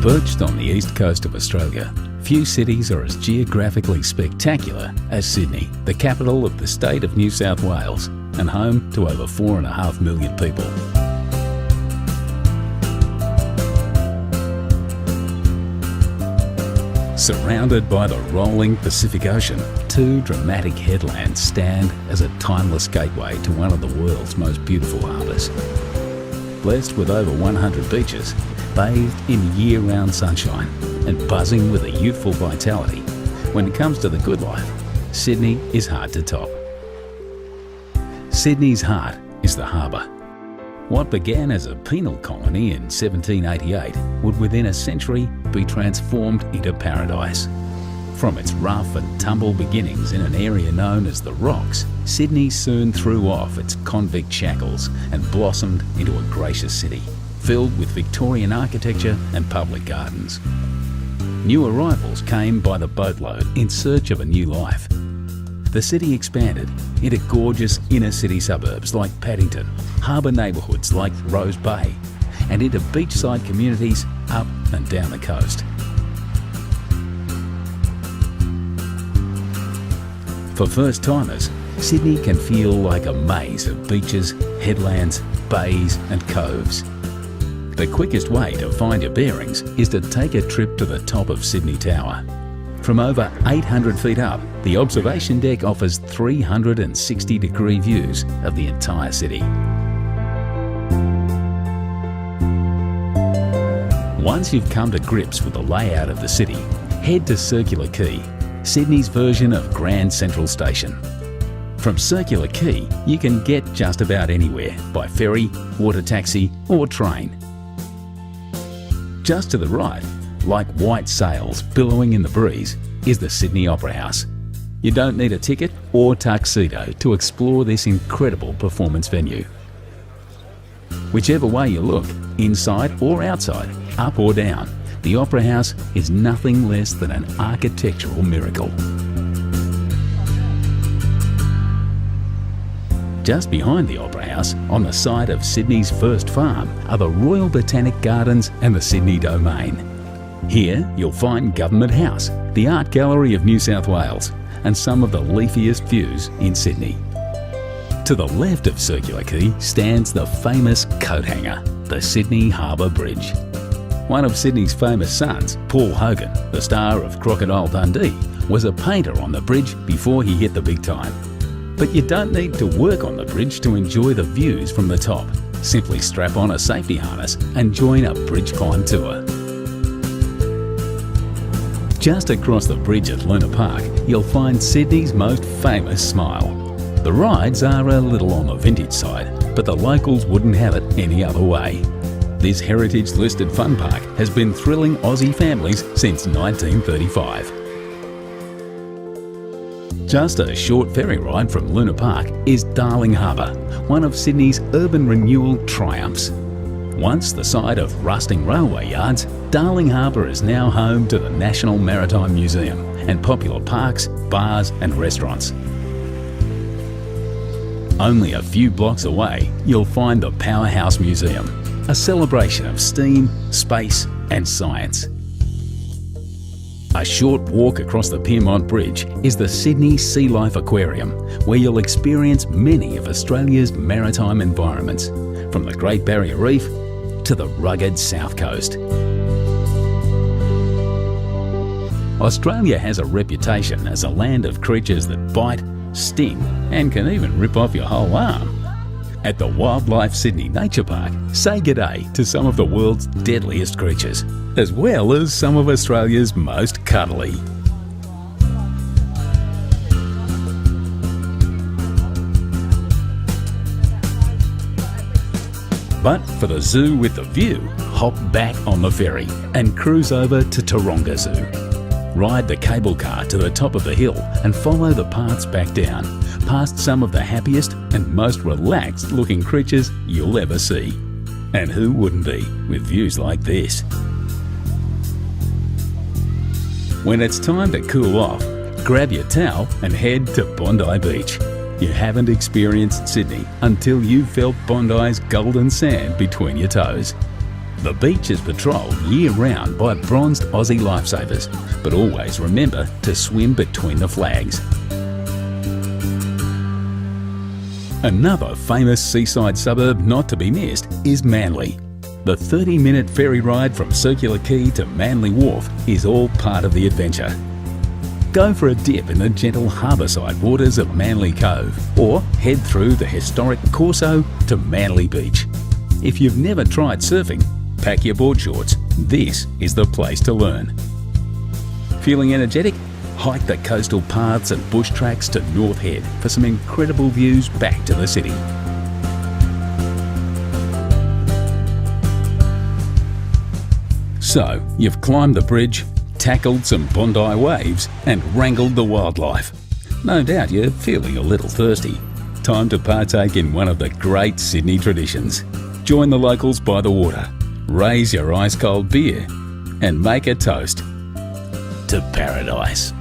Perched on the east coast of Australia, few cities are as geographically spectacular as Sydney, the capital of the state of New South Wales and home to over 4.5 million people. Surrounded by the rolling Pacific Ocean, two dramatic headlands stand as a timeless gateway to one of the world's most beautiful harbours. Blessed with over 100 beaches, bathed in year-round sunshine and buzzing with a youthful vitality, when it comes to the good life, Sydney is hard to top. Sydney's heart is the harbour. What began as a penal colony in 1788 would within a century be transformed into paradise. From its rough and tumble beginnings in an area known as the Rocks, Sydney soon threw off its convict shackles and blossomed into a gracious city, filled with Victorian architecture and public gardens. New arrivals came by the boatload in search of a new life. The city expanded into gorgeous inner city suburbs like Paddington, harbour neighbourhoods like Rose Bay, and into beachside communities up and down the coast. For first-timers, Sydney can feel like a maze of beaches, headlands, bays and coves. The quickest way to find your bearings is to take a trip to the top of Sydney Tower. From over 800 feet up, the observation deck offers 360-degree views of the entire city. Once you've come to grips with the layout of the city, head to Circular Quay, Sydney's version of Grand Central Station. From Circular Quay, you can get just about anywhere by ferry, water taxi or train. Just to the right, like white sails billowing in the breeze, is the Sydney Opera House. You don't need a ticket or tuxedo to explore this incredible performance venue. Whichever way you look, inside or outside, up or down, the Opera House is nothing less than an architectural miracle. Just behind the Opera House, on the site of Sydney's first farm, are the Royal Botanic Gardens and the Sydney Domain. Here you'll find Government House, the Art Gallery of New South Wales, and some of the leafiest views in Sydney. To the left of Circular Quay stands the famous coat hanger, the Sydney Harbour Bridge. One of Sydney's famous sons, Paul Hogan, the star of Crocodile Dundee, was a painter on the bridge before he hit the big time. But you don't need to work on the bridge to enjoy the views from the top. Simply strap on a safety harness and join a bridge climb tour. Just across the bridge at Luna Park, you'll find Sydney's most famous smile. The rides are a little on the vintage side, but the locals wouldn't have it any other way. This heritage-listed fun park has been thrilling Aussie families since 1935. Just a short ferry ride from Luna Park is Darling Harbour, one of Sydney's urban renewal triumphs. Once the site of rusting railway yards, Darling Harbour is now home to the National Maritime Museum and popular parks, bars and restaurants. Only a few blocks away, you'll find the Powerhouse Museum, a celebration of steam, space and science. A short walk across the Pyrmont Bridge is the Sydney Sea Life Aquarium, where you'll experience many of Australia's maritime environments, from the Great Barrier Reef to the rugged South Coast. Australia has a reputation as a land of creatures that bite, sting and can even rip off your whole arm. At the Wildlife Sydney Nature Park, say g'day to some of the world's deadliest creatures, as well as some of Australia's most cuddly. But for the zoo with the view, hop back on the ferry and cruise over to Taronga Zoo. Ride the cable car to the top of the hill and follow the paths back down, past some of the happiest and most relaxed looking creatures you'll ever see. And who wouldn't be with views like this? When it's time to cool off, grab your towel and head to Bondi Beach. You haven't experienced Sydney until you've felt Bondi's golden sand between your toes. The beach is patrolled year-round by bronzed Aussie lifesavers, but always remember to swim between the flags. Another famous seaside suburb not to be missed is Manly. The 30-minute ferry ride from Circular Quay to Manly Wharf is all part of the adventure. Go for a dip in the gentle harbourside waters of Manly Cove, or head through the historic Corso to Manly Beach. If you've never tried surfing, pack your board shorts. This is the place to learn. Feeling energetic? Hike the coastal paths and bush tracks to North Head for some incredible views back to the city. So, you've climbed the bridge, tackled some Bondi waves and wrangled the wildlife. No doubt you're feeling a little thirsty. Time to partake in one of the great Sydney traditions. Join the locals by the water, raise your ice-cold beer and make a toast to paradise.